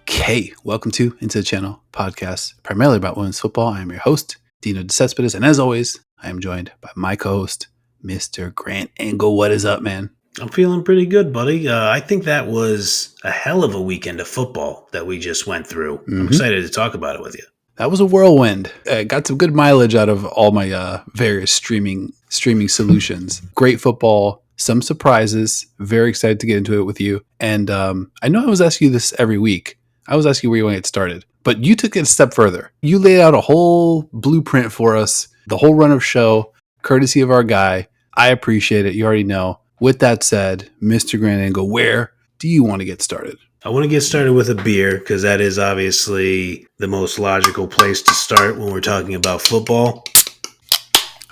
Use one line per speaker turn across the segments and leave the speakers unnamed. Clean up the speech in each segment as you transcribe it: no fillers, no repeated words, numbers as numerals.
Okay, welcome to Into the Channel podcast, primarily about women's football. I am your host, Dino DeCespedes, and as always, I am joined by my co-host, Mr. Grant Engel. What is up, man?
I'm feeling pretty good, buddy. I think that was a hell of a weekend of football that we just went through. I'm excited to talk about it with you.
That was a whirlwind. Got some good mileage out of all my various streaming solutions. Great football. Some surprises. Very excited to get into it with you. And I know I was asking you this every week. I was asking you where you want to get started. But you took it a step further. You laid out a whole blueprint for us, the whole run of show, courtesy of our guy. I appreciate it. You already know. With that said, Mr. Grant Engel, where do you want to get started?
I want to get started with a beer because that is obviously the most logical place to start when we're talking about football.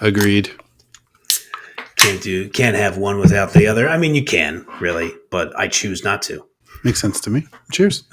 Agreed.
Can't have one without the other. I mean, you can, really, but I choose not to.
Makes sense to me. Cheers.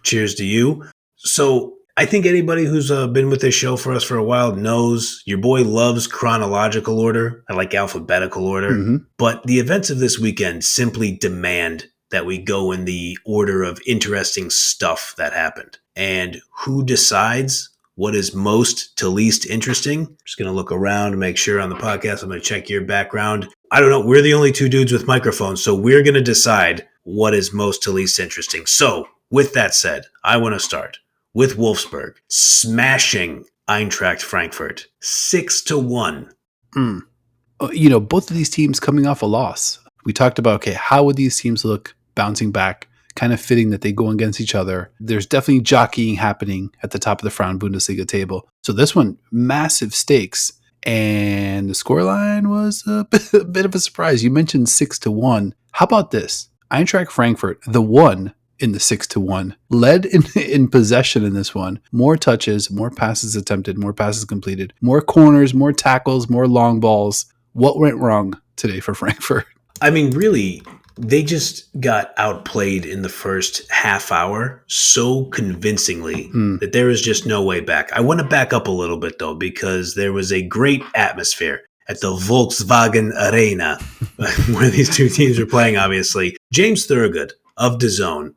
Cheers to you. So I think anybody who's been with this show for us for a while knows your boy loves chronological order. I like alphabetical order. But the events of this weekend simply demand that we go in the order of interesting stuff that happened. And who decides what is most to least interesting? I'm just going to look around and make sure on the podcast. I'm going to check your background. I don't know. We're the only two dudes with microphones, so we're going to decide what is most to least interesting. So with that said, I want to start with Wolfsburg smashing Eintracht Frankfurt 6-1.
You know, both of these teams coming off a loss. We talked about, okay, how would these teams look bouncing back? Kind of fitting that they go against each other. There's definitely jockeying happening at the top of the Frauen Bundesliga table. So this one, massive stakes. And the scoreline was a bit of a surprise. You mentioned 6-1. How about this? Eintracht Frankfurt, the one in the 6-1, led in possession in this one. More touches, more passes attempted, more passes completed, more corners, more tackles, more long balls. What went wrong today for Frankfurt?
I mean, really, they just got outplayed in the first half hour so convincingly that there is just no way back. I want to back up a little bit, though, because there was a great atmosphere at the Volkswagen Arena where these two teams were playing, obviously. James Thurgood of DAZN,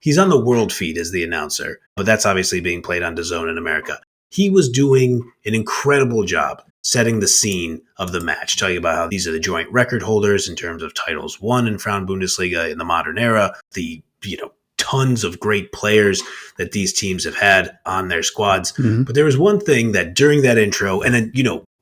he's on the world feed as the announcer, but that's obviously being played on DAZN in America. He was doing an incredible job setting the scene of the match, telling you about how these are the joint record holders in terms of titles won in Frauen Bundesliga in the modern era, the tons of great players that these teams have had on their squads. But there was one thing that during that intro, and then,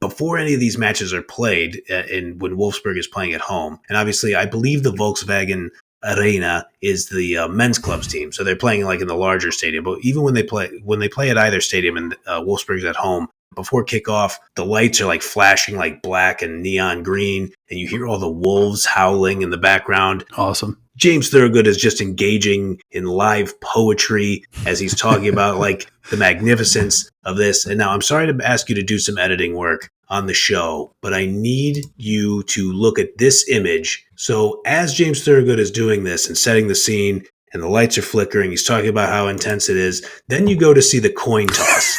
before any of these matches are played, when Wolfsburg is playing at home, and obviously I believe the Volkswagen Arena is the men's club's team, so they're playing like in the larger stadium. But even when they play at either stadium and Wolfsburg's at home, before kickoff, the lights are like flashing like black and neon green, and you hear all the wolves howling in the background.
Awesome.
James Thurgood is just engaging in live poetry as he's talking about like the magnificence of this. And now I'm sorry to ask you to do some editing work on the show, but I need you to look at this image. So as James Thurgood is doing this and setting the scene and the lights are flickering, he's talking about how intense it is. Then you go to see the coin toss.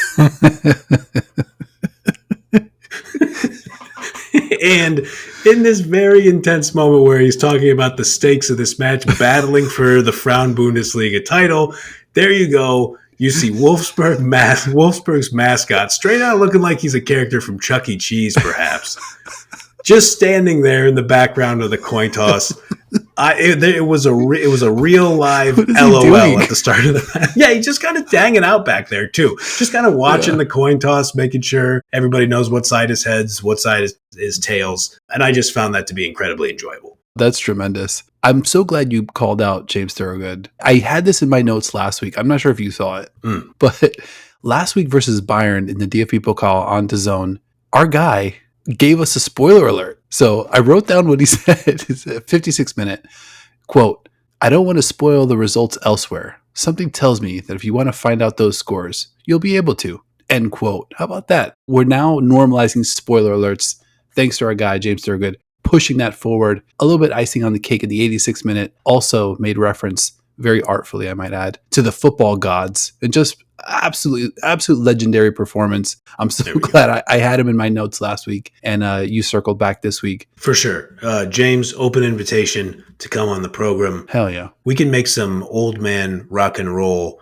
And in this very intense moment where he's talking about the stakes of this match, battling for the Frauen Bundesliga title, there you go. You see Wolfsburg's mascot, straight out looking like he's a character from Chuck E. Cheese, perhaps, just standing there in the background of the coin toss. It was a real live LOL at the start of the match. Yeah, he's just kind of hanging out back there too, just kind of watching the coin toss, making sure everybody knows what side is heads, what side is tails, and I just found that to be incredibly enjoyable.
That's tremendous. I'm so glad you called out James Thurgood. I had this in my notes last week. I'm not sure if you saw it, but last week versus Bayern in the DFB Pokal on DAZN, our guy gave us a spoiler alert. So I wrote down what he said. It's a 56-minute quote. I don't want to spoil the results elsewhere. Something tells me that if you want to find out those scores, you'll be able to. End quote. How about that? We're now normalizing spoiler alerts thanks to our guy, James Thurgood, pushing that forward. A little bit icing on the cake in the 86th minute. Also made reference, very artfully I might add, to the football gods. And just Absolute legendary performance. I'm so glad I had him in my notes last week, and you circled back this week.
For sure. James, open invitation to come on the program.
Hell yeah.
We can make some old man rock and roll,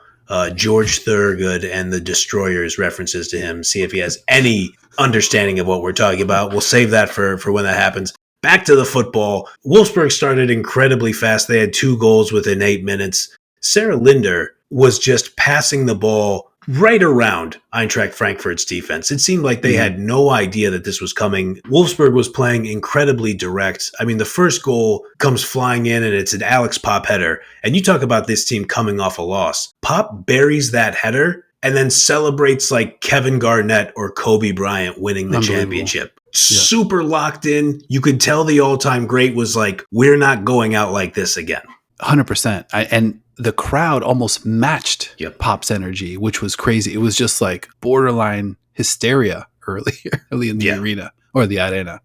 George Thorogood and the Destroyers references to him, see if he has any understanding of what we're talking about. We'll save that for when that happens. Back to the football. Wolfsburg started incredibly fast. They had 2 goals within 8 minutes. Sarah Linder was just passing the ball right around Eintracht Frankfurt's defense. It seemed like they had no idea that this was coming. Wolfsburg was playing incredibly direct. I mean, the first goal comes flying in, and it's an Alex Pop header. And you talk about this team coming off a loss. Pop buries that header and then celebrates like Kevin Garnett or Kobe Bryant winning the championship. Yeah. Super locked in. You could tell the all-time great was like, we're not going out like this again.
100%. And the crowd almost matched Pop's energy, which was crazy. It was just like borderline hysteria early in the arena or the arena.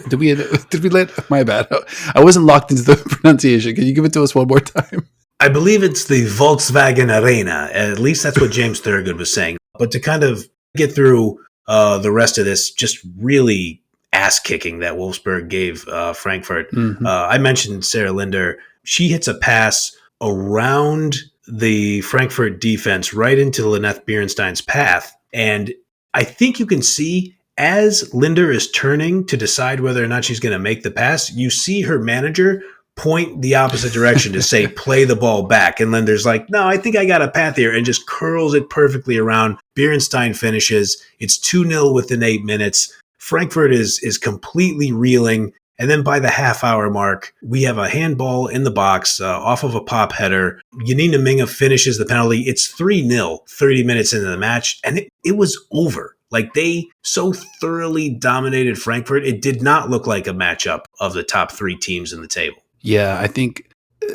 Did we let, my bad. I wasn't locked into the pronunciation. Can you give it to us one more time?
I believe it's the Volkswagen Arena. At least that's what James Thurgood was saying. But to kind of get through the rest of this, just really ass kicking that Wolfsburg gave Frankfurt. I mentioned Sarah Linder. She hits a pass around the Frankfurt defense right into Lynette Bierenstein's path. And I think you can see as Linder is turning to decide whether or not she's going to make the pass, you see her manager point the opposite direction to say, play the ball back. And Linder's like, no, I think I got a path here, and just curls it perfectly around. Bierenstein finishes. It's 2-0 within 8 minutes. Frankfurt is completely reeling. And then by the half-hour mark, we have a handball in the box off of a Pop header. Janina Minga finishes the penalty. It's 3-0, 30 minutes into the match, and it was over. Like, they so thoroughly dominated Frankfurt, it did not look like a matchup of the top 3 teams in the table.
Yeah, I think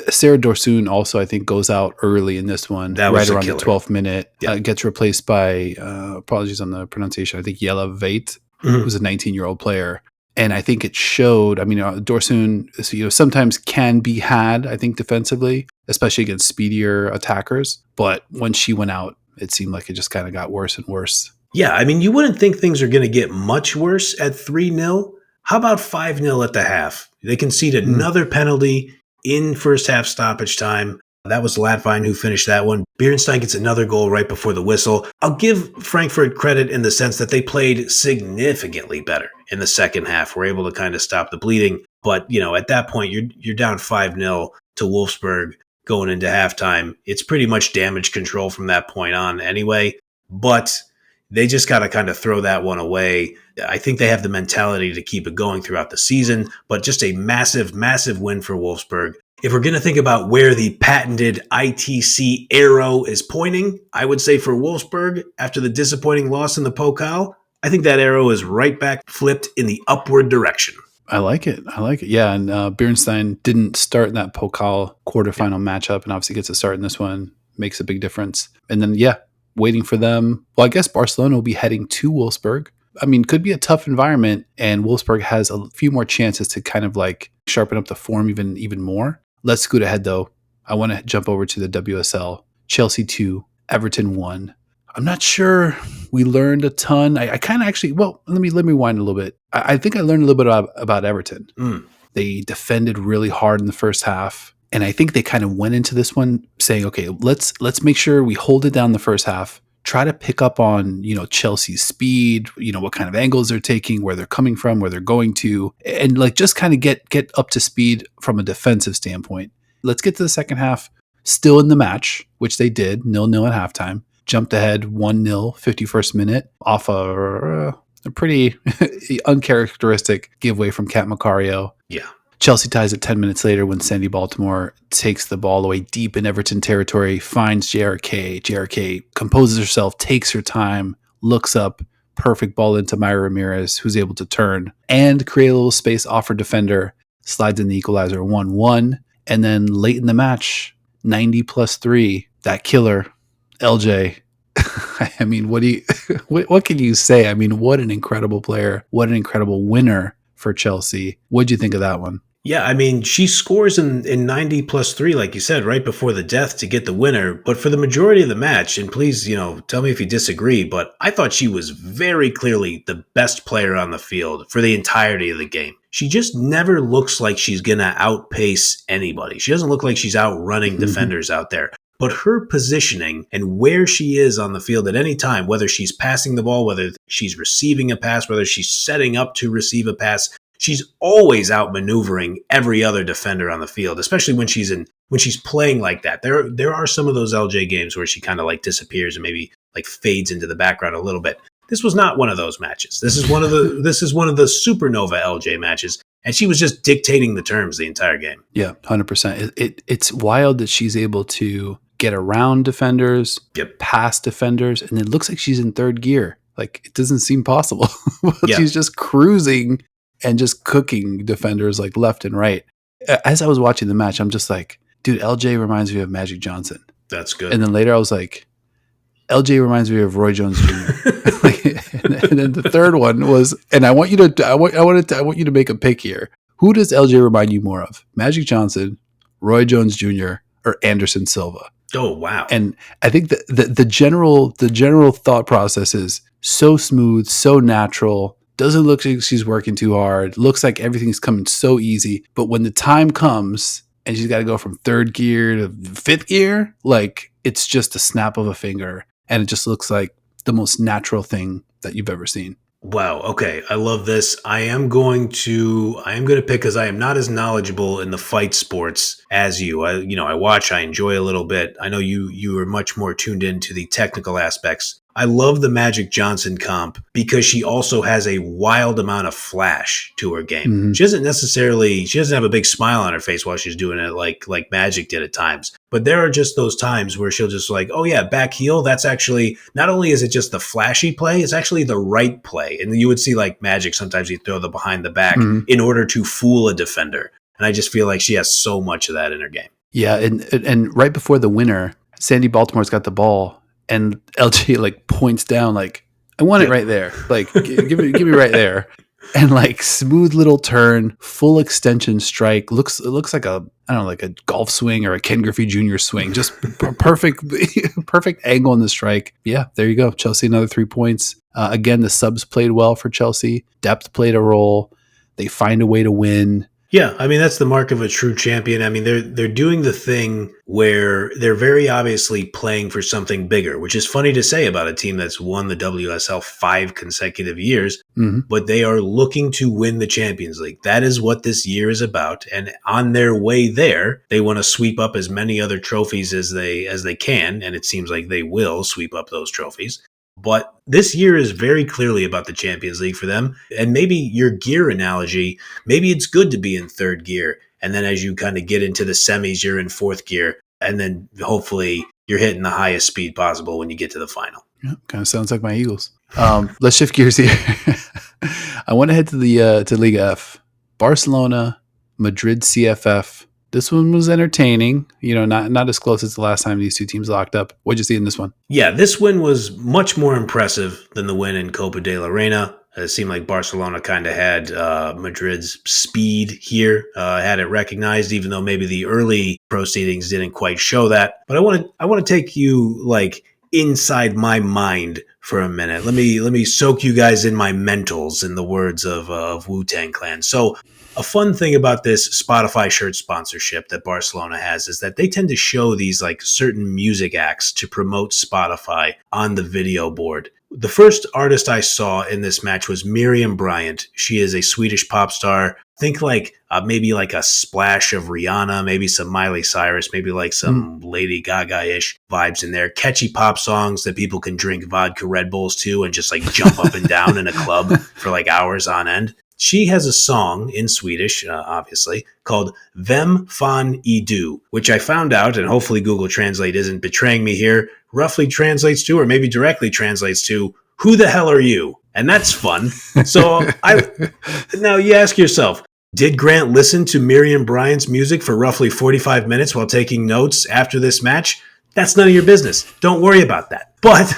Sarah Dorsoon also, I think, goes out early in this one, right around the 12th minute. Gets replaced by, apologies on the pronunciation, I think Jelle Veit, who's a 19-year-old player. And I think it showed, I mean, Dorsoon, sometimes can be had, I think, defensively, especially against speedier attackers. But when she went out, it seemed like it just kind of got worse and worse.
Yeah, I mean, you wouldn't think things are going to get much worse at 3-0. How about 5-0 at the half? They concede another penalty in first half stoppage time. That was Latvine who finished that one. Bierenstein gets another goal right before the whistle. I'll give Frankfurt credit in the sense that they played significantly better in the second half. We're able to kind of stop the bleeding. But, at that point, you're down 5-0 to Wolfsburg going into halftime. It's pretty much damage control from that point on anyway. But they just got to kind of throw that one away. I think they have the mentality to keep it going throughout the season, but just a massive, massive win for Wolfsburg. If we're going to think about where the patented ITC arrow is pointing, I would say for Wolfsburg, after the disappointing loss in the Pokal, I think that arrow is right back flipped in the upward direction.
I like it. Yeah, and Bierenstein didn't start in that Pokal quarterfinal matchup, and obviously gets a start in this one. Makes a big difference. And then, waiting for them. Well, I guess Barcelona will be heading to Wolfsburg. I mean, could be a tough environment, and Wolfsburg has a few more chances to kind of like sharpen up the form even more. Let's scoot ahead, though. I want to jump over to the WSL. Chelsea 2, Everton 1. I'm not sure we learned a ton. I kind of actually, well, let me rewind a little bit. I think I learned a little bit about Everton. They defended really hard in the first half. And I think they kind of went into this one saying, okay, let's make sure we hold it down the first half. Try to pick up on, Chelsea's speed, what kind of angles they're taking, where they're coming from, where they're going to, and like just kind of get up to speed from a defensive standpoint. Let's get to the second half, still in the match, which they did, 0-0 at halftime. Jumped ahead 1-0, 51st minute, off a pretty uncharacteristic giveaway from Kat Macario.
Yeah.
Chelsea ties it 10 minutes later when Sandy Baltimore takes the ball away deep in Everton territory, finds JRK. JRK composes herself, takes her time, looks up, perfect ball into Myra Ramirez, who's able to turn and create a little space off her defender, slides in the equalizer 1-1. And then late in the match, 90+3, that killer, LJ. I mean, what can you say? I mean, what an incredible player. What an incredible winner for Chelsea. What'd you think of that one?
Yeah, I mean, she scores in 90 plus 3, like you said, right before the death to get the winner. But for the majority of the match, and please, tell me if you disagree, but I thought she was very clearly the best player on the field for the entirety of the game. She just never looks like she's going to outpace anybody. She doesn't look like she's outrunning
Mm-hmm.
defenders out there. But her positioning and where she is on the field at any time, whether she's passing the ball, whether she's receiving a pass, whether she's setting up to receive a pass, she's always outmaneuvering every other defender on the field, especially when she's playing like that. There are some of those LJ games where she kind of like disappears and maybe like fades into the background a little bit. This was not one of those matches. This is one of the supernova LJ matches, and she was just dictating the terms the entire game.
Yeah, 100%. It's wild that she's able to get around defenders,
Yep.
past defenders, and it looks like she's in third gear. Like, it doesn't seem possible. But
Yeah.
she's just cruising and just cooking defenders like left and right. As I was watching the match, I'm just like, dude, LJ reminds me of Magic Johnson.
That's good.
And then later I was like, LJ reminds me of Roy Jones Jr. and then the third one was, and I want you to make a pick here. Who does LJ remind you more of? Magic Johnson, Roy Jones Jr., or Anderson Silva?
Oh, wow.
And I think the general thought process is so smooth, so natural. Doesn't look like she's working too hard. Looks like everything's coming so easy. But when the time comes and she's got to go from third gear to fifth gear, like it's just a snap of a finger. And it just looks like the most natural thing that you've ever seen.
Wow. Okay. I love this. I am going to pick, because I am not as knowledgeable in the fight sports as you. I watch, I enjoy a little bit. I know you are much more tuned into the technical aspects. I love the Magic Johnson comp because she also has a wild amount of flash to her game.
Mm-hmm.
She doesn't have a big smile on her face while she's doing it like Magic did at times. But there are just those times where she'll just like, oh yeah, back heel. That's actually, not only is it just the flashy play, it's actually the right play. And you would see like Magic, sometimes he'd throw the behind the back in order to fool a defender. And I just feel like she has so much of that in her game.
Yeah. And right before the winner, Sandy Baltimore's got the ball. And LJ like points down, like, I want it right there. Like, give me right there. And like smooth little turn, full extension strike. It looks like like a golf swing or a Ken Griffey Jr. swing. Just perfect angle in the strike. Yeah, there you go. Chelsea, another 3 points. Again, the subs played well for Chelsea. Depth played a role. They find a way to win.
Yeah, I mean, that's the mark of a true champion. I mean, they're doing the thing where they're very obviously playing for something bigger, which is funny to say about a team that's won the WSL 5 consecutive years, but they are looking to win the Champions League. That is what this year is about. And on their way there, they want to sweep up as many other trophies as they can, and it seems like they will sweep up those trophies. But this year is very clearly about the Champions League for them. And maybe your gear analogy, maybe it's good to be in third gear. And then as you kind of get into the semis, you're in fourth gear. And then hopefully you're hitting the highest speed possible when you get to the final.
Yeah, kind of sounds like my Eagles. Let's shift gears here. I want to head to the to Liga F. Barcelona, Madrid CFF. This one was entertaining, not as close as the last time these two teams locked up. What'd you see in this one?
Yeah, this win was much more impressive than the win in Copa de la Reina. It seemed like Barcelona kind of had Madrid's speed here, had it recognized, even though maybe the early proceedings didn't quite show that. But I want to take you like inside my mind for a minute. Let me soak you guys in my mentals, in the words of Wu-Tang Clan. So a fun thing about this Spotify shirt sponsorship that Barcelona has is that they tend to show these like certain music acts to promote Spotify on the video board. The first artist I saw in this match was Miriam Bryant. She is a Swedish pop star. Think like maybe like a splash of Rihanna, maybe some Miley Cyrus, maybe like some Lady Gaga-ish vibes in there. Catchy pop songs that people can drink vodka Red Bulls to and just like jump up and down in a club for like hours on end. She has a song in Swedish, obviously, called Vem fan är du, which I found out, and hopefully Google Translate isn't betraying me here, roughly translates to, or maybe directly translates to, who the hell are you? And that's fun. So now you ask yourself, did Grant listen to Miriam Bryant's music for roughly 45 minutes while taking notes after this match? That's none of your business. Don't worry about that. But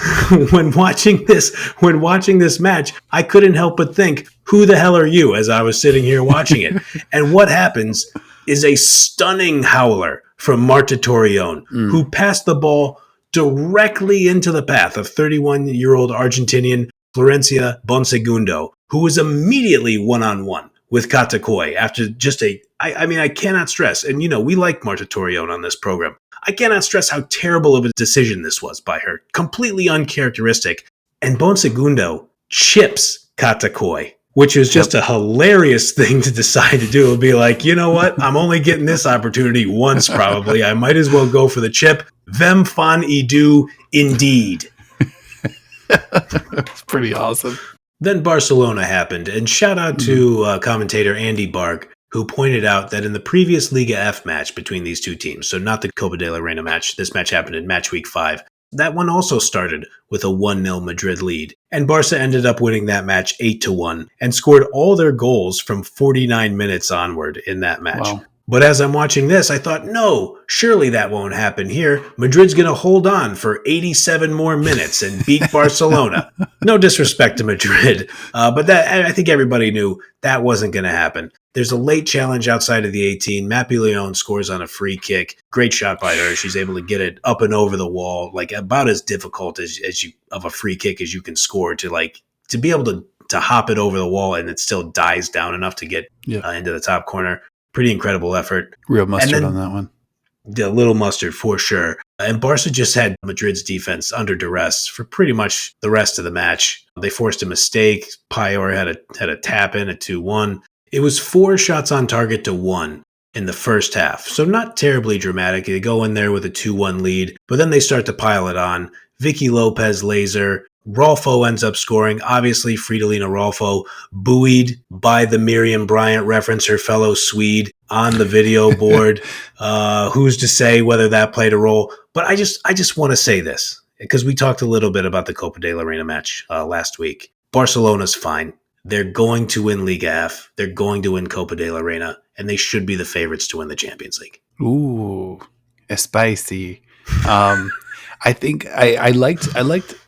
when watching this match, I couldn't help but think, who the hell are you, as I was sitting here watching it? And what happens is a stunning howler from Marta Torreon, who passed the ball directly into the path of 31-year-old Argentinian Florencia Bonsegundo, who was immediately one-on-one with Katakoi after just I cannot stress, and we like Marta Torreon on this program. I cannot stress how terrible of a decision this was by her. Completely uncharacteristic. And Bonsegundo chips Katakoi, which is just a hilarious thing to decide to do. It'll be like, you know what? I'm only getting this opportunity once probably. I might as well go for the chip. Vem fan idu indeed.
It's pretty awesome.
Then Barcelona happened, and shout out to commentator Andy Barg, who pointed out that in the previous Liga F match between these two teams, so not the Copa de la Reina match, this match happened in match week 5, that one also started with a 1-0 Madrid lead. And Barca ended up winning that match 8-1 and scored all their goals from 49 minutes onward in that match. Wow. But as I'm watching this, I thought, no, surely that won't happen here. Madrid's going to hold on for 87 more minutes and beat Barcelona. No disrespect to Madrid, but that I think everybody knew that wasn't going to happen. There's a late challenge outside of the 18. Mappy Lyon scores on a free kick. Great shot by her. She's able to get it up and over the wall, like about as difficult as you of a free kick as you can score to be able to hop it over the wall and it still dies down enough to get into the top corner. Pretty incredible effort.
Real mustard on that one.
A little mustard for sure. And Barca just had Madrid's defense under duress for pretty much the rest of the match. They forced a mistake. Payor had a tap in at 2-1. It was 4 shots on target to 1 in the first half. So not terribly dramatic. They go in there with a 2-1 lead, but then they start to pile it on. Vicky Lopez laser. Rolfo ends up scoring. Obviously, Fridolina Rolfo buoyed by the Miriam Bryant reference, her fellow Swede, on the video board. Who's to say whether that played a role? But I just want to say this, because we talked a little bit about the Copa de la Reina match last week. Barcelona's fine. They're going to win Liga F. They're going to win Copa de la Reina, and they should be the favorites to win the Champions League.
Ooh, spicy. I think I liked.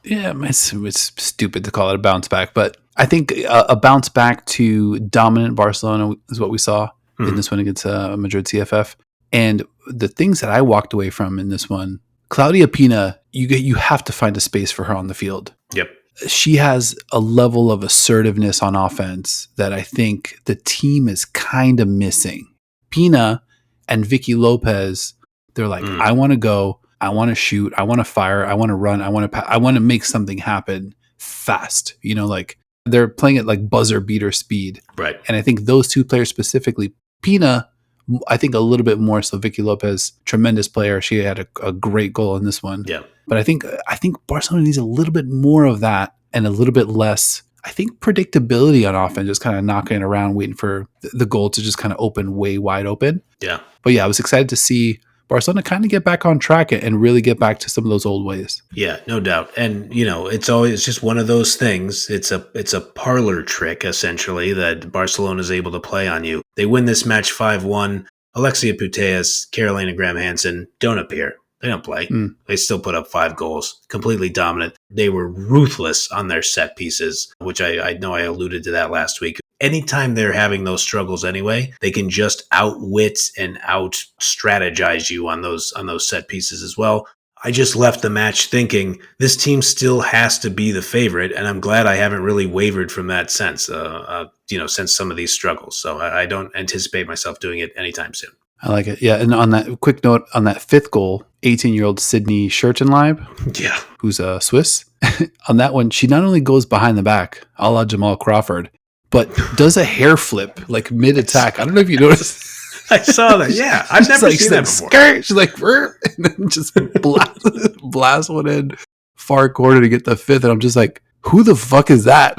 Yeah, it's stupid to call it a bounce back, but I think a bounce back to dominant Barcelona is what we saw in this one against Madrid CFF. And the things that I walked away from in this one, Claudia Pina, you have to find a space for her on the field.
Yep.
She has a level of assertiveness on offense that I think the team is kind of missing. Pina and Vicky Lopez, they're like, I want to go. I want to shoot. I want to fire. I want to run. I want to make something happen fast. Like they're playing at like buzzer beater speed.
Right.
And I think those two players specifically, Pina, I think a little bit more so. Vicky Lopez, tremendous player. She had a great goal in this one.
Yeah.
But I think Barcelona needs a little bit more of that and a little bit less, I think, predictability on offense, just kind of knocking it around, waiting for the goal to just kind of open way wide open.
Yeah.
But yeah, I was excited to see Barcelona kind of get back on track and really get back to some of those old ways.
Yeah, no doubt. And, it's just one of those things. It's a parlor trick, essentially, that Barcelona is able to play on you. They win this match 5-1. Alexia Putellas, Carolina Graham-Hansen don't appear. They don't play. They still put up 5 goals. Completely dominant. They were ruthless on their set pieces, which I know I alluded to that last week. Anytime they're having those struggles anyway, they can just outwit and out-strategize you on those set pieces as well. I just left the match thinking this team still has to be the favorite, and I'm glad I haven't really wavered from that sense, since some of these struggles. So I don't anticipate myself doing it anytime soon.
I like it. Yeah, and on that quick note, on that 5th goal, 18-year-old Sydney Schertenleib, who's a Swiss, on that one, she not only goes behind the back, a la Jamal Crawford, but does a hair flip, like mid-attack. I don't know if you noticed.
I saw that. Yeah, I've never seen that before.
Skirt. She's like, and then just blast one in far corner to get the 5th. And I'm just like, who the fuck is that?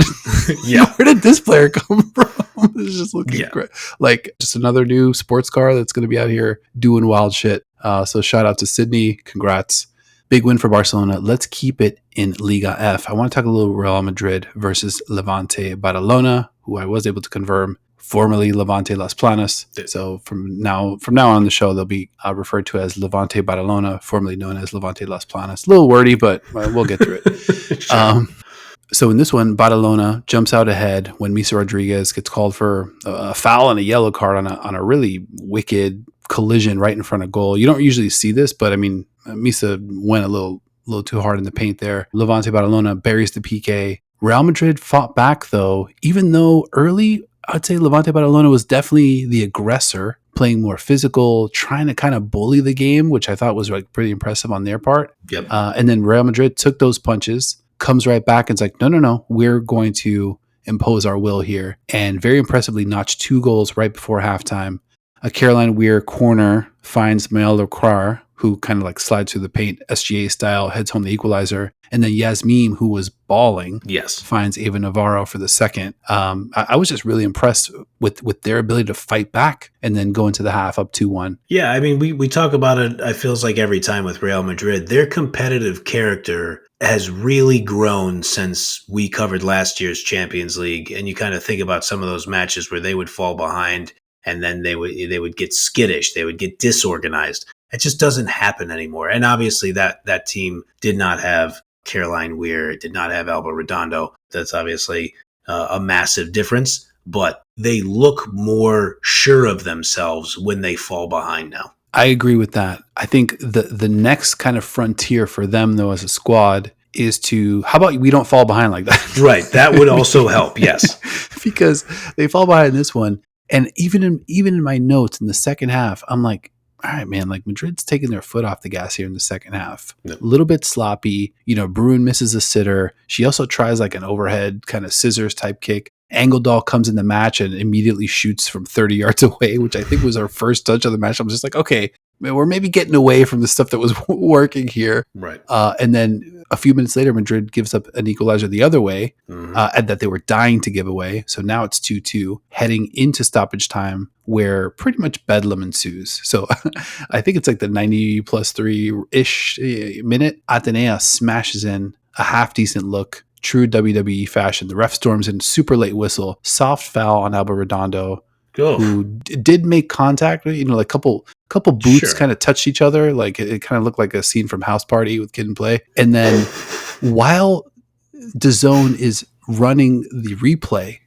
Yeah.
Where did this player come from? It's just looking great. Like just another new sports car that's going to be out here doing wild shit. So shout out to Sydney. Congrats. Big win for Barcelona. Let's keep it in Liga F. I want to talk a little Real Madrid versus Levante Barcelona, who I was able to confirm formerly Levante Las Planas. So from now on the show, they'll be referred to as Levante Barcelona, formerly known as Levante Las Planas. A little wordy, but we'll get through it.
Sure.
So in this one, Barcelona jumps out ahead when Misa Rodriguez gets called for a foul and a yellow card on a really wicked collision right in front of goal. You don't usually see this, but I mean, Misa went a little too hard in the paint there. Levante Barcelona buries the PK. Real Madrid fought back though, even though early, I'd say Levante Barcelona was definitely the aggressor, playing more physical, trying to kind of bully the game, which I thought was like pretty impressive on their part.
Yep.
And then Real Madrid took those punches, comes right back and it's like, no, we're going to impose our will here. And very impressively notched 2 goals right before halftime. A Caroline Weir corner finds Mael Lecrar, who kind of like slides through the paint, SGA style, heads home the equalizer. And then Yasmin, who was balling, finds Ava Navarro for the second. I was just really impressed with their ability to fight back and then go into the half up 2-1.
Yeah, I mean, we talk about it, I feels like every time with Real Madrid. Their competitive character has really grown since we covered last year's Champions League. And you kind of think about some of those matches where they would fall behind and then they would get skittish, they would get disorganized. It just doesn't happen anymore. And obviously that team did not have Caroline Weir, it did not have Alba Redondo. That's obviously a massive difference, but they look more sure of themselves when they fall behind now.
I agree with that. I think the next kind of frontier for them, though, as a squad is to, how about we don't fall behind like that?
Right. That would also help. Yes.
Because they fall behind this one. And even in my notes in the second half, I'm like, all right, man, like Madrid's taking their foot off the gas here in the second half.
Yep.
A little bit sloppy. Bruin misses a sitter. She also tries like an overhead kind of scissors type kick. Engeldahl comes in the match and immediately shoots from 30 yards away, which I think was our first touch of the match. I'm just like, okay, we're maybe getting away from the stuff that was working here.
Right.
And then a few minutes later, Madrid gives up an equalizer the other way, and that they were dying to give away. So now it's 2-2, heading into stoppage time, where pretty much bedlam ensues. So I think it's like the 90 plus 3-ish minute. Atenea smashes in a half decent look, true WWE fashion. The ref storms in, super late whistle, soft foul on Alba Redondo, who did make contact. Like a couple boots kind of touched each other. Like it kind of looked like a scene from House Party with Kid and Play. And then while DAZN is running the replay,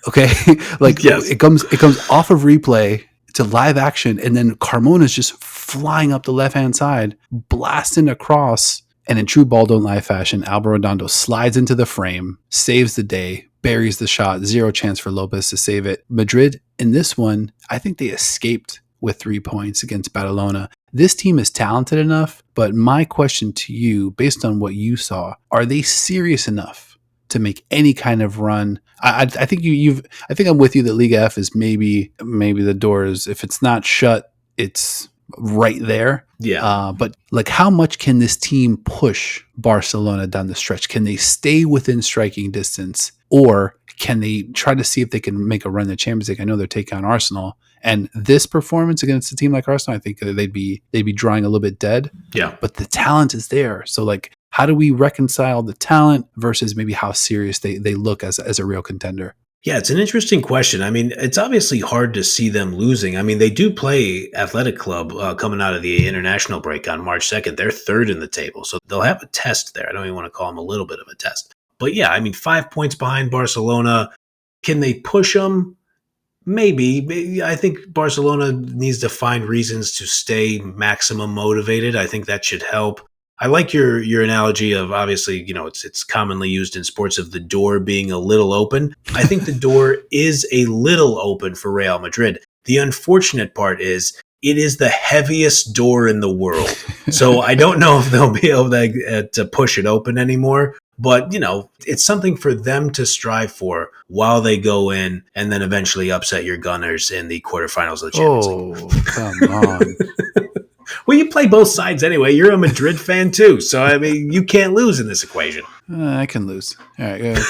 okay, it comes off of replay to live action, and then Carmona's just flying up the left hand side, blasting across. And in true ball don't lie fashion, Alba Redondo slides into the frame, saves the day, buries the shot, 0 chance for Lopez to save it. Madrid, in this one, I think they escaped with 3 points against Barcelona. This team is talented enough, but my question to you, based on what you saw, are they serious enough to make any kind of run? I think I think I'm with you that Liga F is maybe the doors. If it's not shut, it's right there.
Yeah.
But like, how much can this team push Barcelona down the stretch? Can they stay within striking distance, or can they try to see if they can make a run in the Champions League? I know they're taking on Arsenal, and this performance against a team like Arsenal, I think they'd be drawing a little bit dead.
Yeah.
But the talent is there. So like, how do we reconcile the talent versus maybe how serious they look as a real contender?
Yeah, it's an interesting question. I mean, it's obviously hard to see them losing. I mean, they do play Athletic Club coming out of the international break on March 2nd. They're third in the table, so they'll have a test there. I don't even want to call them a little bit of a test. But yeah, I mean, 5 points behind Barcelona. Can they push them? Maybe. I think Barcelona needs to find reasons to stay maximum motivated. I think that should help. I like your analogy of, obviously, it's commonly used in sports, of the door being a little open. I think the door is a little open for Real Madrid. The unfortunate part is it is the heaviest door in the world. So I don't know if they'll be able to push it open anymore. But, it's something for them to strive for while they go in and then eventually upset your Gunners in the quarterfinals of the Champions League.
Come on.
Well, you play both sides anyway. You're a Madrid fan too, so I mean, you can't lose in this equation.
I can lose. All right, a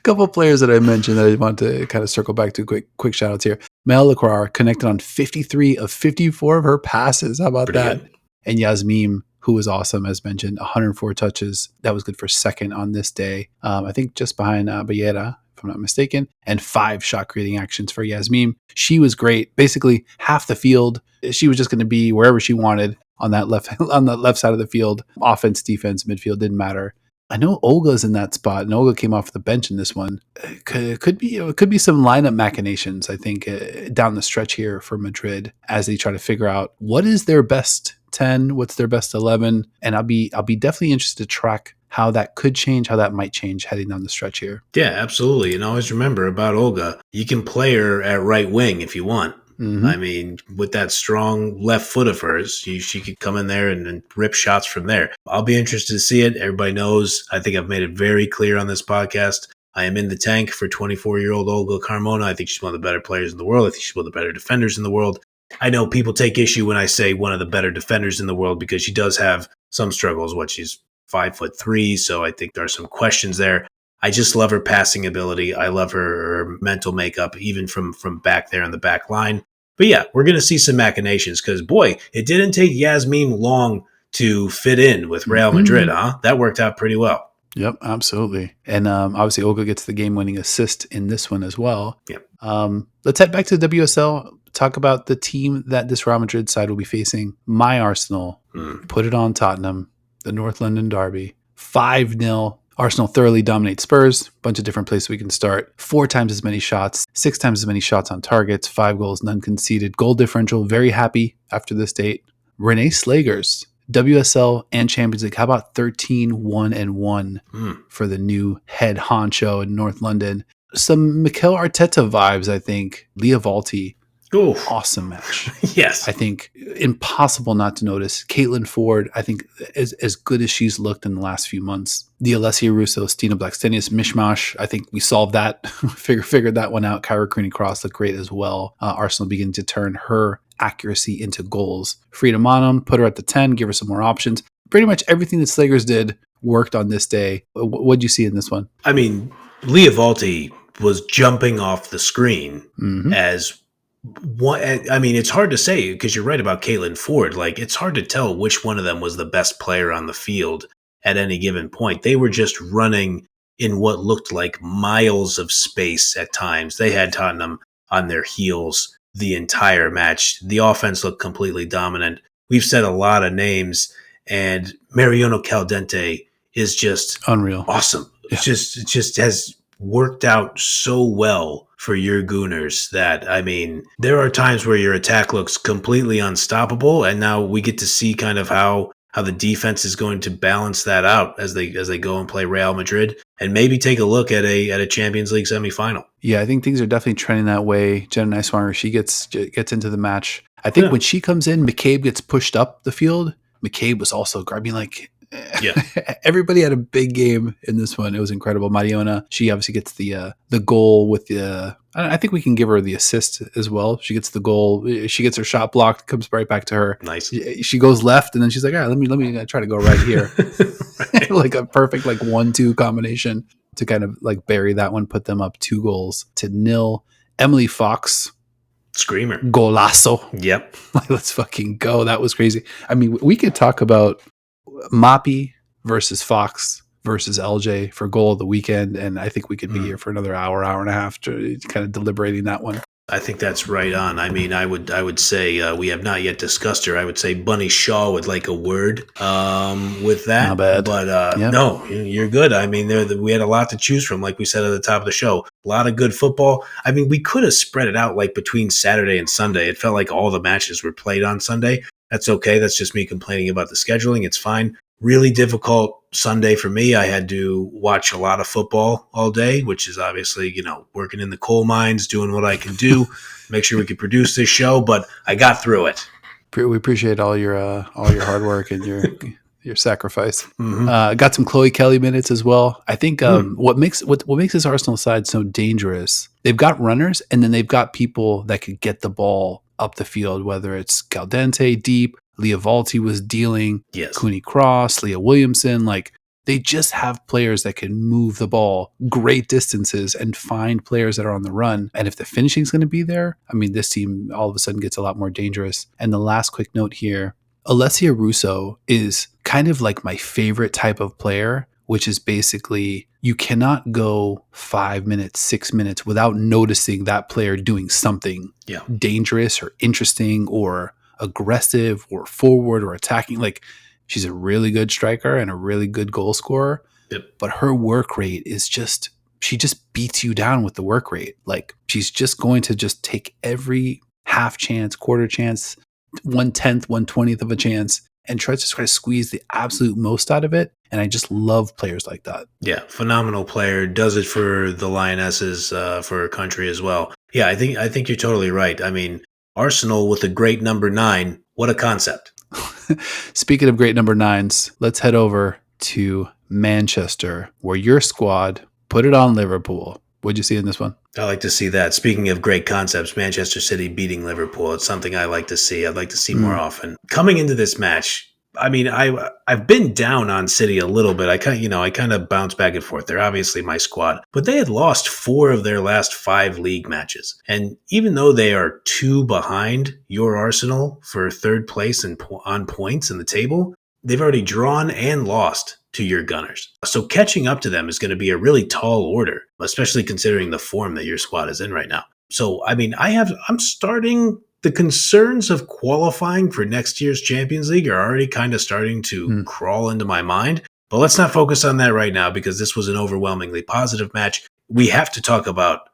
couple players that I mentioned that I want to kind of circle back to. Quick shout outs here. Mel Lecrar connected on 53 of 54 of her passes. How about that? And Yasmin, who was awesome, as mentioned, 104 touches. That was good for second on this day. I think just behind Bayera, if I'm not mistaken, and 5 shot creating actions for Yasmin. She was great. Basically, half the field, she was just going to be wherever she wanted on that left side of the field. Offense, defense, midfield didn't matter. I know Olga's in that spot, and Olga came off the bench in this one. It could be some lineup machinations, I think, down the stretch here for Madrid as they try to figure out what is their best 10, what's their best 11, and I'll be definitely interested to track how that could change, how that might change heading down the stretch here.
Yeah, absolutely. And always remember about Olga, you can play her at right wing if you want. Mm-hmm. I mean, with that strong left foot of hers, she could come in there and rip shots from there. I'll be interested to see it. Everybody knows, I think I've made it very clear on this podcast, I am in the tank for 24-year-old Olga Carmona. I think she's one of the better players in the world. I think she's one of the better defenders in the world. I know people take issue when I say one of the better defenders in the world because she does have some struggles. She's 5'3", so I think there are some questions there. I just love her passing ability. I love her mental makeup, even from back there on the back line. But yeah, we're going to see some machinations because, boy, it didn't take Yasmin long to fit in with Real Madrid, huh? That worked out pretty well.
Yep, absolutely. And obviously, Olga gets the game-winning assist in this one as well.
Yep.
Let's head back to the WSL, talk about the team that this Real Madrid side will be facing. My Arsenal, put it on Tottenham, the North London derby, 5-0. Arsenal thoroughly dominate Spurs. Bunch of different places we can start. 4 times as many shots, 6 times as many shots on targets, 5 goals, none conceded. Goal differential, very happy after this date. Renee Slagers, WSL and Champions League. How about 13-1-1 for the new head honcho in North London? Some Mikel Arteta vibes, I think. Leah Valti.
Oof.
Awesome match.
Yes.
I think impossible not to notice. Caitlin Ford, I think as good as she's looked in the last few months. The Alessia Russo, Stina Blackstenius mishmash. I think we solved that. figured that one out. Kyra Cooney-Cross looked great as well. Arsenal beginning to turn her accuracy into goals. Frida Monum, put her at the 10, give her some more options. Pretty much everything that Slagers did worked on this day. What did you see in this one?
I mean, Leah Valti was jumping off the screen as one. I mean, it's hard to say because you're right about Caitlin Ford. Like, it's hard to tell which one of them was the best player on the field at any given point. They were just running in what looked like miles of space at times. They had Tottenham on their heels the entire match. The offense looked completely dominant. We've said a lot of names, and Mariano Caldente is just
unreal,
awesome. Yeah. It just has worked out so well for your Gooners that, I mean, there are times where your attack looks completely unstoppable, and now we get to see kind of how the defense is going to balance that out as they go and play Real Madrid, and maybe take a look at a Champions League semifinal.
Yeah, I think things are definitely trending that way. Jenna Neiswanger, she gets into the match. I think when she comes in, McCabe gets pushed up the field. McCabe was also grabbing everybody had a big game in this one. It was incredible. Mariona, she obviously gets the goal with the. I think we can give her the assist as well. She gets the goal. She gets her shot blocked. Comes right back to her.
Nice.
She goes left, and then she's like, "All right, let me try to go right here." Right. Like a perfect 1-2 combination to kind of bury that one. Put them up 2-0. Emily Fox.
Screamer.
Golazo.
Yep.
Let's fucking go. That was crazy. I mean, we could talk about Moppy versus Fox versus LJ for goal of the weekend, and I think we could be here for another hour and a half to kind of deliberating that one.
I think that's right on. I mean, I would say we have not yet discussed her. I would say Bunny Shaw would like a word with that.
Not bad.
But no, you're good. I mean, we had a lot to choose from, like we said at the top of the show. A lot of good football. I mean, we could have spread it out between Saturday and Sunday. It felt like all the matches were played on Sunday. That's okay. That's just me complaining about the scheduling. It's fine. Really difficult Sunday for me. I had to watch a lot of football all day, which is obviously, working in the coal mines, doing what I can do, make sure we can produce this show. But I got through it.
We appreciate all your hard work and your sacrifice. Got some Chloe Kelly minutes as well. I think what makes this Arsenal side so dangerous, they've got runners, and then they've got people that could get the ball up the field, whether it's Caldente deep, Leah Valti was dealing, Cooney-Cross, Leah Williamson. They just have players that can move the ball great distances and find players that are on the run. And if the finishing is going to be there, I mean, this team all of a sudden gets a lot more dangerous. And the last quick note here, Alessia Russo is kind of like my favorite type of player, which is basically you cannot go 5 minutes, 6 minutes without noticing that player doing something dangerous or interesting or aggressive or forward or attacking. Like, she's a really good striker and a really good goal scorer, but her work rate is just, she just beats you down with the work rate. Like, she's just going to just take every half chance, quarter chance, 1/10, 1/20th of a chance, and tries to try to squeeze the absolute most out of it. And I just love players like that.
Yeah, phenomenal player. Does it for the Lionesses, for her country as well. Yeah, I think you're totally right. I mean, Arsenal with a great number 9. What a concept.
Speaking of great number 9s, let's head over to Manchester, where your squad put it on Liverpool. What'd you see in this one?
I like to see that. Speaking of great concepts, Manchester City beating Liverpool. It's something I like to see. I'd like to see more often. Coming into this match, I mean, I've been down on City a little bit. I kind of bounce back and forth. They're obviously my squad, but they had lost 4 of their last 5 league matches. And even though they are 2 behind your Arsenal for 3rd place on points in the table, they've already drawn and lost to your Gunners. So catching up to them is going to be a really tall order, especially considering the form that your squad is in right now. So, I mean, I'm starting, the concerns of qualifying for next year's Champions League are already kind of starting to crawl into my mind. But let's not focus on that right now, because this was an overwhelmingly positive match. We have to talk about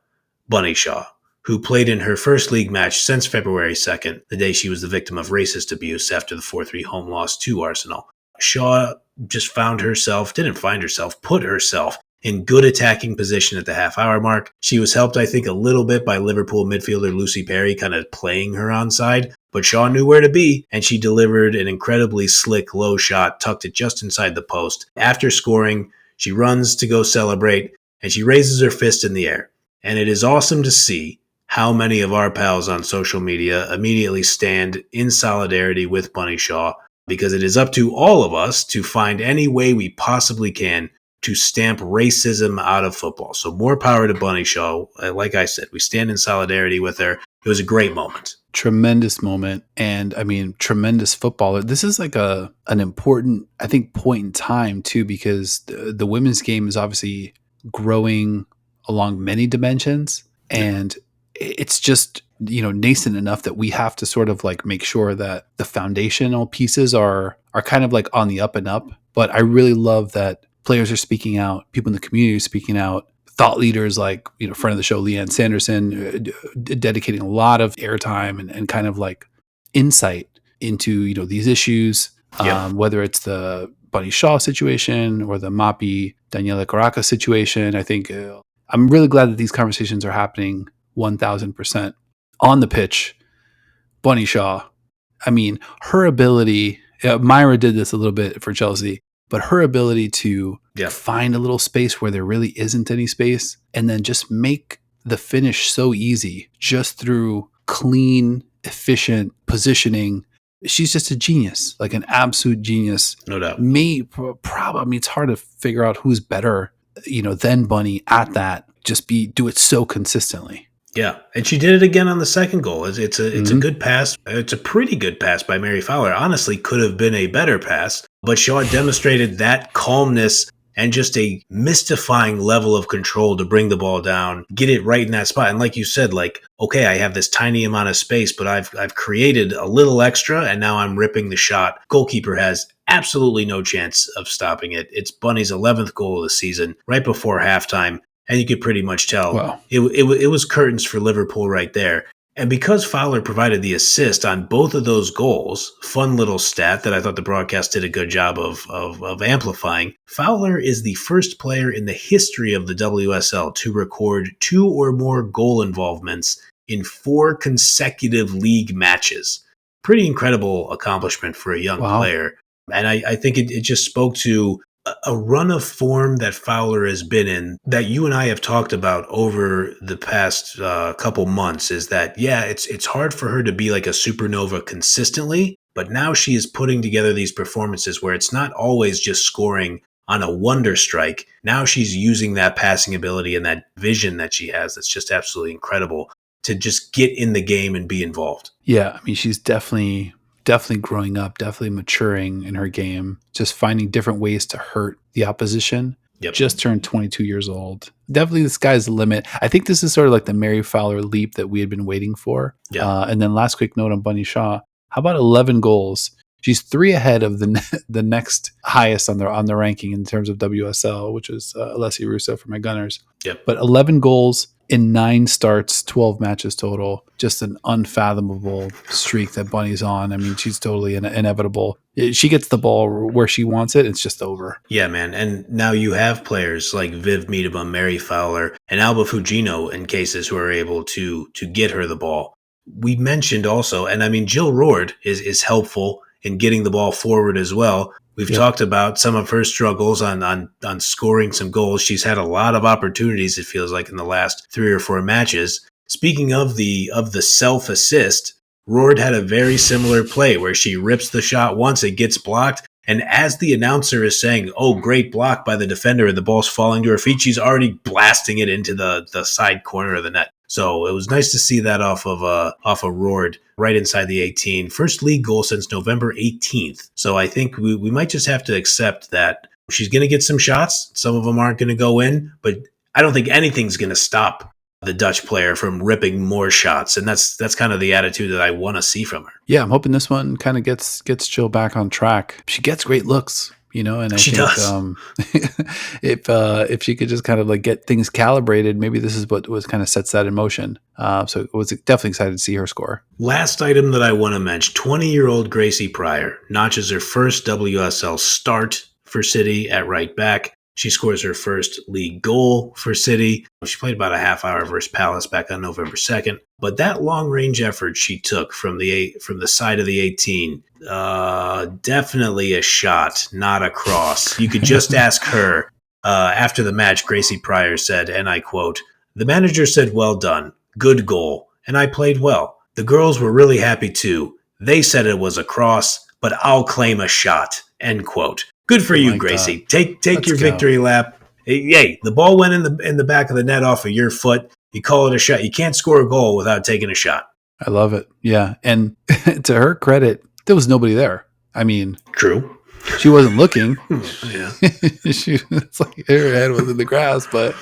Bunny Shaw, who played in her first league match since February 2nd, the day she was the victim of racist abuse after the 4-3 home loss to Arsenal. Shaw just put herself in good attacking position at the half-hour mark. She was helped, I think, a little bit by Liverpool midfielder Lucy Perry kind of playing her onside, but Shaw knew where to be, and she delivered an incredibly slick low shot, tucked it just inside the post. After scoring, she runs to go celebrate, and she raises her fist in the air. And it is awesome to see how many of our pals on social media immediately stand in solidarity with Bunny Shaw, because it is up to all of us to find any way we possibly can to stamp racism out of football. So more power to Bunny Shaw. Like I said, we stand in solidarity with her. It was a great moment.
Tremendous moment. And I mean, tremendous footballer. This is like an important, I think, point in time too, because the women's game is obviously growing along many dimensions. And it's just, nascent enough that we have to sort of like make sure that the foundational pieces are kind of like on the up and up. But I really love that players are speaking out, people in the community are speaking out, thought leaders like, friend of the show, Leanne Sanderson, dedicating a lot of airtime and kind of like insight into, these issues, whether it's the Bunny Shaw situation or the Mapi Daniela Caracas situation. I think I'm really glad that these conversations are happening 1000%. On the pitch, Bunny Shaw, I mean, her ability, Myra did this a little bit for Chelsea, but her ability to find a little space where there really isn't any space and then just make the finish so easy just through clean, efficient positioning. She's just a genius, like an absolute genius.
No doubt.
Probably, I mean, it's hard to figure out who's better, than Bunny at that. Just do it so consistently.
Yeah, and she did it again on the second goal. It's a good pass. It's a pretty good pass by Mary Fowler. Honestly, could have been a better pass, but Shaw demonstrated that calmness and just a mystifying level of control to bring the ball down, get it right in that spot. And like you said, like, okay, I have this tiny amount of space, but I've created a little extra, and now I'm ripping the shot. Goalkeeper has absolutely no chance of stopping it. It's Bunny's 11th goal of the season, right before halftime. And you could pretty much tell it was curtains for Liverpool right there. And because Fowler provided the assist on both of those goals, fun little stat that I thought the broadcast did a good job of amplifying, Fowler is the first player in the history of the WSL to record 2 or more goal involvements in 4 consecutive league matches. Pretty incredible accomplishment for a young player. And I think it just spoke to a run of form that Fowler has been in that you and I have talked about over the past couple months is that, it's hard for her to be like a supernova consistently, but now she is putting together these performances where it's not always just scoring on a wonder strike. Now she's using that passing ability and that vision that she has that's just absolutely incredible to just get in the game and be involved.
Yeah, I mean, she's definitely definitely growing up, definitely maturing in her game, just finding different ways to hurt the opposition.
Yep.
Just turned 22 years old. Definitely the sky's the limit. I think this is sort of like the Mary Fowler leap that we had been waiting for.
Yeah.
And then last quick note on Bunny Shaw. How about 11 goals? She's 3 ahead of the next highest on the ranking in terms of WSL, which is Alessia Russo for my Gunners.
Yep.
But 11 goals in 9 starts, 12 matches total. Just an unfathomable streak that Bunny's on. I mean, she's totally inevitable. She gets the ball where she wants it. It's just over.
Yeah, man. And now you have players like Viv Miedema, Mary Fowler, and Alba Fugino in cases who are able to get her the ball. We mentioned also, and I mean, Jill Roord is helpful in getting the ball forward as well. We've talked about some of her struggles on scoring some goals. She's had a lot of opportunities, it feels like, in the last 3 or 4 matches. Speaking of the self-assist, Roord had a very similar play where she rips the shot once, it gets blocked, and as the announcer is saying, "Oh, great block by the defender," and the ball's falling to her feet, she's already blasting it into the side corner of the net. So it was nice to see that off of Roord right inside the 18. First league goal since November 18th. So I think we might just have to accept that she's going to get some shots. Some of them aren't going to go in, but I don't think anything's going to stop the Dutch player from ripping more shots. And that's kind of the attitude that I want to see from her.
Yeah, I'm hoping this one kind of gets Jill back on track. She gets great looks. And I
she
think
does.
if she could just kind of like get things calibrated, maybe this is what was kind of sets that in motion. So it was definitely excited to see her score.
Last item that I want to mention, 20-year-old Gracie Pryor notches her first WSL start for City at right back. She scores her first league goal for City. She played about a half hour versus Palace back on November 2nd. But that long-range effort she took from the side of the 18, definitely a shot, not a cross. You could just ask her. After the match, Gracie Pryor said, and I quote, "The manager said, 'Well done, good goal,' and I played well. The girls were really happy too. They said it was a cross, but I'll claim a shot," end quote. Good for you, Gracie. Take your victory lap. Hey, the ball went in the back of the net off of your foot. You call it a shot. You can't score a goal without taking a shot.
I love it. Yeah. And to her credit, there was nobody there. I mean,
true.
She wasn't looking.
Yeah.
It's like her head was in the grass, but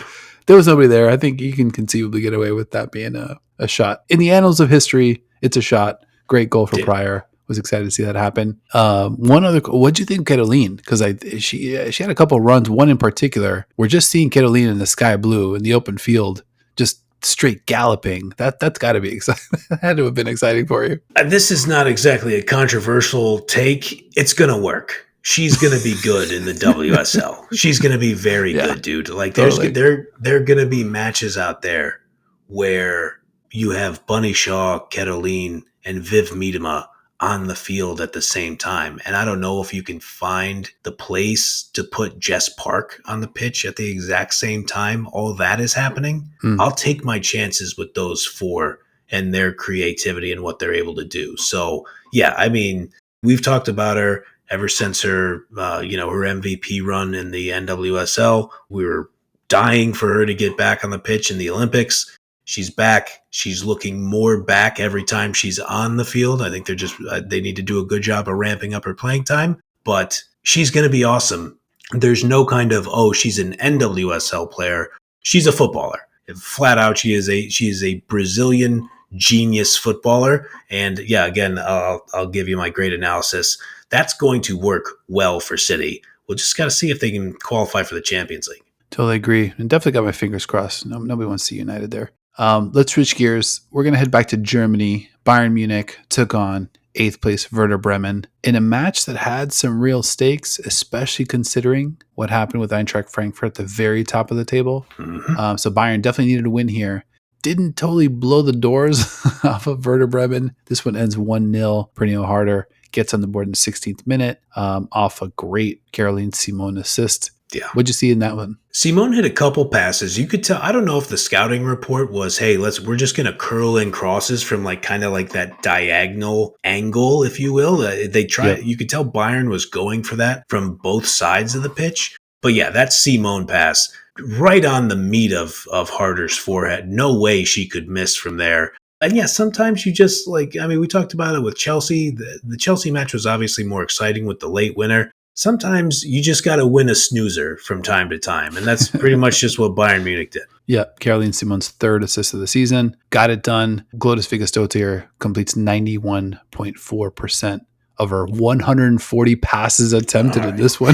there was nobody there. I think you can conceivably get away with that being a shot. In the annals of history, it's a shot. Great goal for Pryor. Was excited to see that happen. One other, what do you think, Caroline? Because she had a couple of runs. One in particular, we're just seeing Caroline in the sky blue in the open field, just straight galloping. That's got to be exciting. That had to have been exciting for you.
This is not exactly a controversial take. It's gonna work. She's gonna be good in the WSL. She's gonna be very good, dude. Like totally. there gonna be matches out there where you have Bunny Shaw, Caroline, and Viv Miedema on the field at the same time. And I don't know if you can find the place to put Jess Park on the pitch at the exact same time all that is happening. I'll take my chances with those 4 and their creativity and what they're able to do. So, yeah, I mean, we've talked about her ever since her, her MVP run in the NWSL. We were dying for her to get back on the pitch in the Olympics. She's back. She's looking more back every time she's on the field. I think they need to do a good job of ramping up her playing time, but she's going to be awesome. There's no kind of, she's an NWSL player. She's a footballer. Flat out, she is a Brazilian genius footballer. And yeah, again, I'll give you my great analysis. That's going to work well for City. We'll just got to see if they can qualify for the Champions League.
Totally agree. And definitely got my fingers crossed. Nobody wants to see United there. Let's switch gears. We're going to head back to Germany. Bayern Munich took on 8th place Werder Bremen in a match that had some real stakes, especially considering what happened with Eintracht Frankfurt at the very top of the table. Mm-hmm. So Bayern definitely needed a win here. Didn't totally blow the doors off of Werder Bremen. This one ends 1-0. Pernille Harder gets on the board in the 16th minute off a great Caroline Simon assist.
Yeah.
What'd you see in that one?
Simone hit a couple passes. You could tell. I don't know if the scouting report was, hey, we're just going to curl in crosses from kind of like that diagonal angle, if you will. They tried. Yep. You could tell Bayern was going for that from both sides of the pitch. But yeah, that Simone pass right on the meat of Harder's forehead. No way she could miss from there. And yeah, sometimes you just we talked about it with Chelsea. The Chelsea match was obviously more exciting with the late winner. Sometimes you just got to win a snoozer from time to time. And that's pretty much just what Bayern Munich did.
Yeah, Caroline Simon's third assist of the season. Got it done. Glóris Vigastottir completes 91.4% of her 140 passes attempted in this one.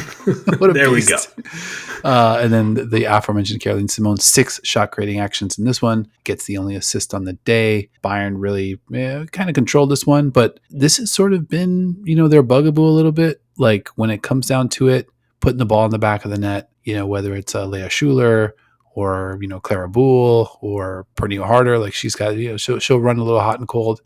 What a
there
beast.
We go.
And then the aforementioned Caroline Simon, 6 shot creating actions in this one, gets the only assist on the day. Bayern really kind of controlled this one, but this has sort of been, their bugaboo a little bit. Like when it comes down to it, putting the ball in the back of the net, whether it's Lea Schuler or, Clara Boole or Pernille Harder, like she's got, she'll run a little hot and cold.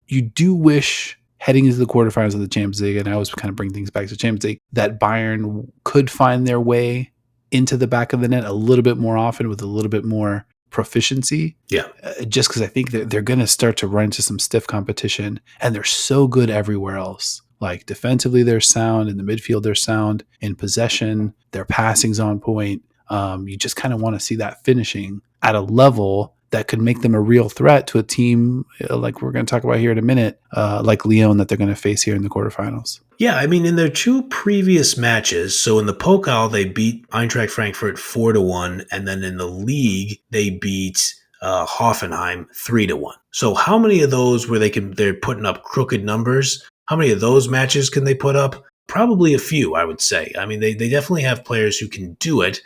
You do wish heading into the quarterfinals of the Champions League, and I always kind of bring things back to Champions League, that Bayern could find their way into the back of the net a little bit more often with a little bit more proficiency.
Yeah.
Just because I think that they're going to start to run into some stiff competition, and they're so good everywhere else. Like defensively, they're sound. In the midfield, they're sound. In possession, their passing's on point. You just kind of want to see that finishing at a level that could make them a real threat to a team like we're going to talk about here in a minute, like Lyon that they're going to face here in the quarterfinals.
Yeah, I mean, in their 2 previous matches, so in the Pokal, they beat Eintracht Frankfurt 4-1, and then in the league, they beat Hoffenheim 3-1. So how many of those where they're putting up crooked numbers? How many of those matches can they put up? Probably a few, I would say. I mean, they definitely have players who can do it.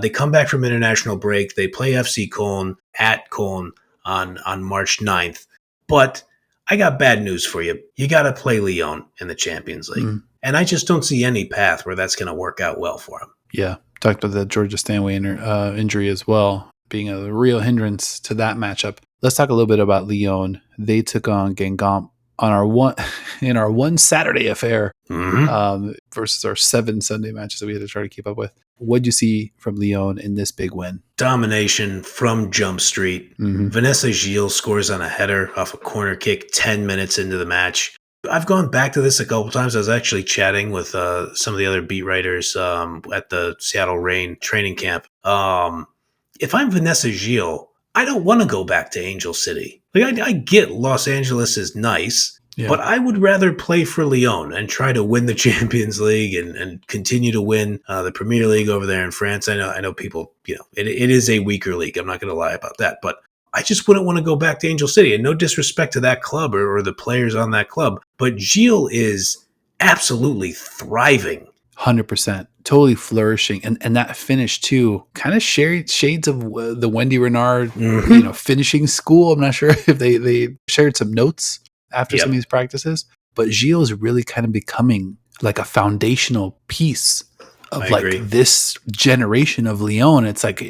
They come back from international break. They play FC Köln at Köln on March 9th. But I got bad news for you. You got to play Lyon in the Champions League. Mm. And I just don't see any path where that's going to work out well for them.
Yeah. Talked about the Georgia Stanway injury as well, being a real hindrance to that matchup. Let's talk a little bit about Lyon. They took on Guingamp in our one Saturday affair versus our 7 Sunday matches that we had to try to keep up with. What'd you see from Lyon in this big win?
Domination from Jump Street. Mm-hmm. Vanessa Gilles scores on a header off a corner kick 10 minutes into the match. I've gone back to this a couple times. I was actually chatting with some of the other beat writers at the Seattle Reign training camp. If I'm Vanessa Gilles, I don't want to go back to Angel City. Like I get Los Angeles is nice, but I would rather play for Lyon and try to win the Champions League and continue to win the Premier League over there in France. I know people, it is a weaker league. I'm not going to lie about that, but I just wouldn't want to go back to Angel City. And no disrespect to that club or the players on that club, but Gilles is absolutely thriving.
100%. Totally flourishing. And that finish, too, kind of shades of the Wendy Renard, finishing school. I'm not sure if they shared some notes after some of these practices. But Gilles is really kind of becoming like a foundational piece of this generation of Lyon. It's like,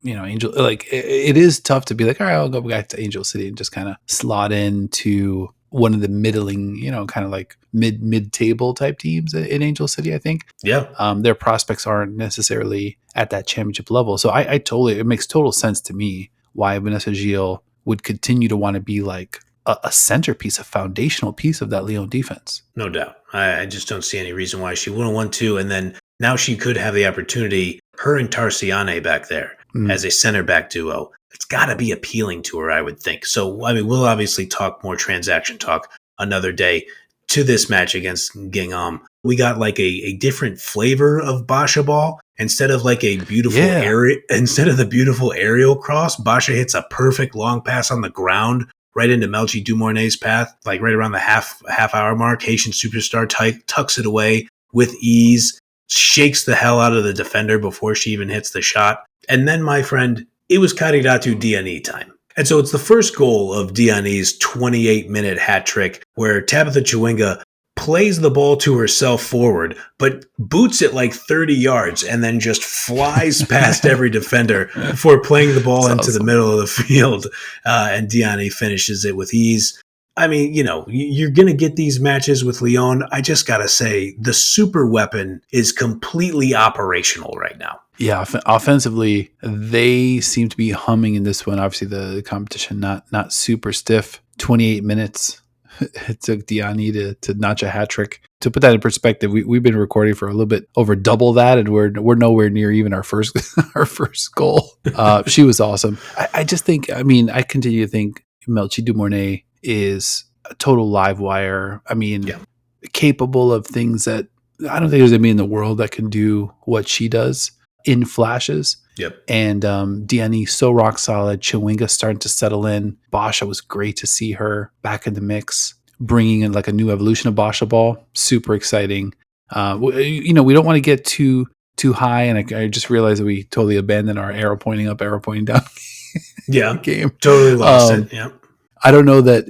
Angel, like it is tough to be like, all right, I'll go back to Angel City and just kind of slot into one of the middling, kind of like mid-table type teams in Angel City, I think.
Yeah.
Their prospects aren't necessarily at that championship level. So it makes total sense to me why Vanessa Gilles would continue to want to be like a centerpiece, a foundational piece of that Lyon defense.
No doubt. I just don't see any reason why she wouldn't want to. And then now she could have the opportunity, her and Tarsiane back there as a center back duo. It's got to be appealing to her, I would think. So, I mean, we'll obviously talk more transaction talk another day to this match against Guingamp. We got like a different flavor of Basha ball. Instead of like a beautiful instead of the beautiful aerial cross, Basha hits a perfect long pass on the ground right into Melchi Dumornay's path, like right around the half hour mark. Haitian superstar tucks it away with ease, shakes the hell out of the defender before she even hits the shot. And then, my friend, it was Kariratu Diani time. And so it's the first goal of Diani's 28-minute hat trick where Tabitha Chawinga plays the ball to herself forward, but boots it like 30 yards and then just flies past every defender before playing the ball into the middle of the field. And Diani finishes it with ease. I mean, you're going to get these matches with Lyon. I just got to say, the super weapon is completely operational right now.
Yeah, offensively, they seem to be humming in this one. Obviously, the competition not super stiff. 28 minutes it took Diani to notch a hat trick. To put that in perspective, we've been recording for a little bit over double that, and we're nowhere near even our first goal. She was awesome. I just think, I continue to think Melchi Dumornay is a total live wire. I mean,
Yeah.
capable of things that I don't think there's anybody in the world that can do what she does in flashes.
Yep.
And Diani, so rock solid. Chawinga starting to settle in. Basha was great to see her back in the mix, bringing in like a new evolution of Basha ball. Super exciting. We don't want to get too high, and I just realized that we totally abandoned our arrow pointing up, arrow pointing down game.
Totally lost it. Yeah.
I don't know that,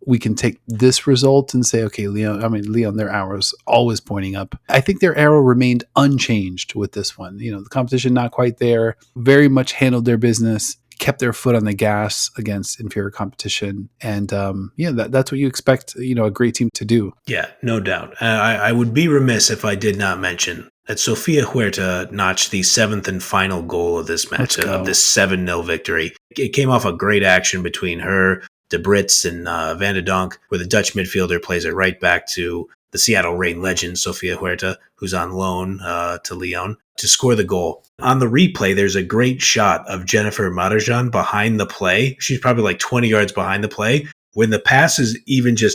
we can take this result and say, okay, Lyon, their arrow's always pointing up. I think their arrow remained unchanged with this one. The competition not quite there, very much handled their business, kept their foot on the gas against inferior competition. And that's what you expect, a great team to do.
Yeah, no doubt. I would be remiss if I did not mention that Sofia Huerta notched the 7th and final goal of this match, of this 7-0 victory. It came off a great action between her, De Brits, and Van de Donk, where the Dutch midfielder plays it right back to the Seattle Reign legend, Sofia Huerta, who's on loan to Lyon, to score the goal. On the replay, there's a great shot of Jennifer Marajan behind the play. She's probably like 20 yards behind the play. When the pass is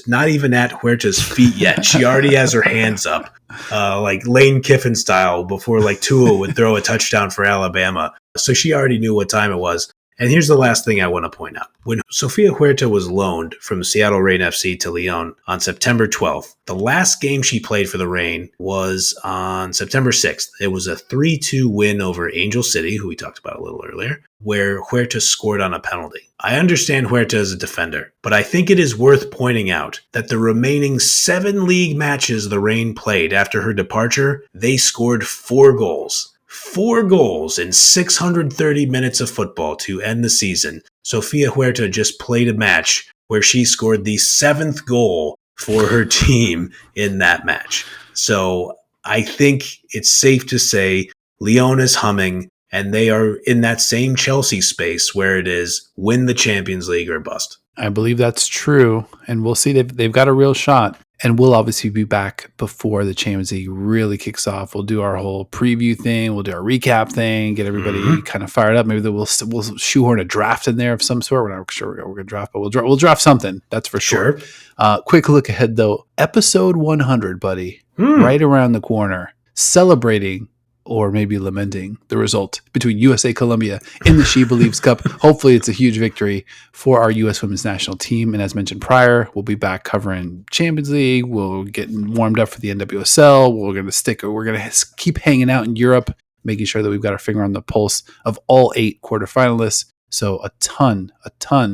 not even at Huerta's feet yet, she already has her hands up, like Lane Kiffin style, before like Tua would throw a touchdown for Alabama. So she already knew what time it was. And here's the last thing I want to point out. When Sofia Huerta was loaned from Seattle Reign FC to Lyon on September 12th, the last game she played for the Reign was on September 6th. It was a 3-2 win over Angel City, who we talked about a little earlier, where Huerta scored on a penalty. I understand Huerta as a defender, but I think it is worth pointing out that the remaining 7 league matches the Reign played after her departure, they scored 4 goals. 4 goals in 630 minutes of football to end the season. Sofia Huerta just played a match where she scored the 7th goal for her team in that match. So I think it's safe to say Lyon is humming, and they are in that same Chelsea space where it is win the Champions League or bust.
I believe that's true, and we'll see. They've got a real shot. And we'll obviously be back before the Champions League really kicks off. We'll do our whole preview thing. We'll do our recap thing, get everybody kind of fired up. Maybe we'll shoehorn a draft in there of some sort. We're not sure we're going to draft, but we'll draft something. That's for sure. Quick look ahead, though. Episode 100, buddy, right around the corner, celebrating or maybe lamenting the result between USA Colombia in the She Believes Cup. Hopefully it's a huge victory for our U.S. women's national team. And as mentioned prior, we'll be back covering Champions League. We'll get warmed up for the NWSL. We're going to keep hanging out in Europe, making sure that we've got our finger on the pulse of all 8 quarterfinalists. So a ton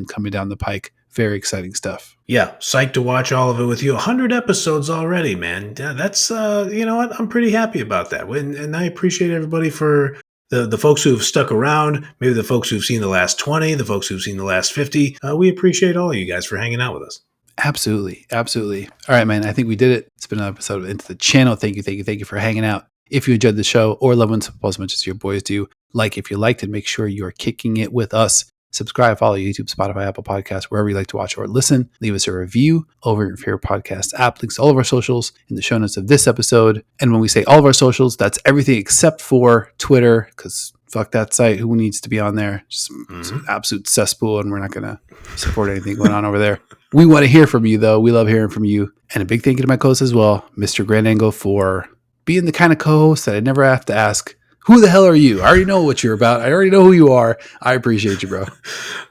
coming down the pike. Very exciting stuff.
Yeah, psyched to watch all of it with you. 100 episodes already, man. That's, you know what? I'm pretty happy about that. And I appreciate everybody for the folks who have stuck around, maybe the folks who've seen the last 20, the folks who've seen the last 50. We appreciate all of you guys for hanging out with us.
Absolutely. All right, man. I think we did it. It's been another episode of Into the Channel. Thank you for hanging out. If you enjoyed the show or love One Football as much as your boys do, like if you liked it, make sure you're kicking it with us. Subscribe, follow YouTube, Spotify, Apple Podcasts, wherever you like to watch or listen. Leave us a review over your favorite podcast app. Links to all of our socials in the show notes of this episode. And when we say all of our socials, that's everything except for Twitter, because fuck that site. Who needs to be on there? Just it's an absolute cesspool, and we're not going to support anything going on over there. We want to hear from you, though. We love hearing from you. And a big thank you to my co-host as well, Mr. Grand Angle, for being the kind of co-host that I never have to ask, who the hell are you? I already know what you're about. I already know who you are. I appreciate you, bro.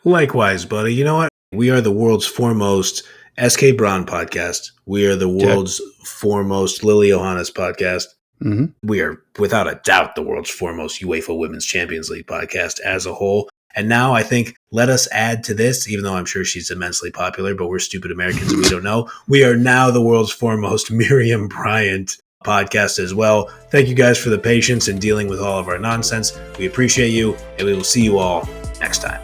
Likewise, buddy. You know what? We are the world's foremost SK Braun podcast. We are the world's foremost Lily Johannes podcast. Mm-hmm. We are, without a doubt, the world's foremost UEFA Women's Champions League podcast as a whole. And now I think let us add to this, even though I'm sure she's immensely popular, but we're stupid Americans and we don't know. We are now the world's foremost Miriam Bryant podcast as well. Thank you guys for the patience in dealing with all of our nonsense. We appreciate you, and we will see you all next time.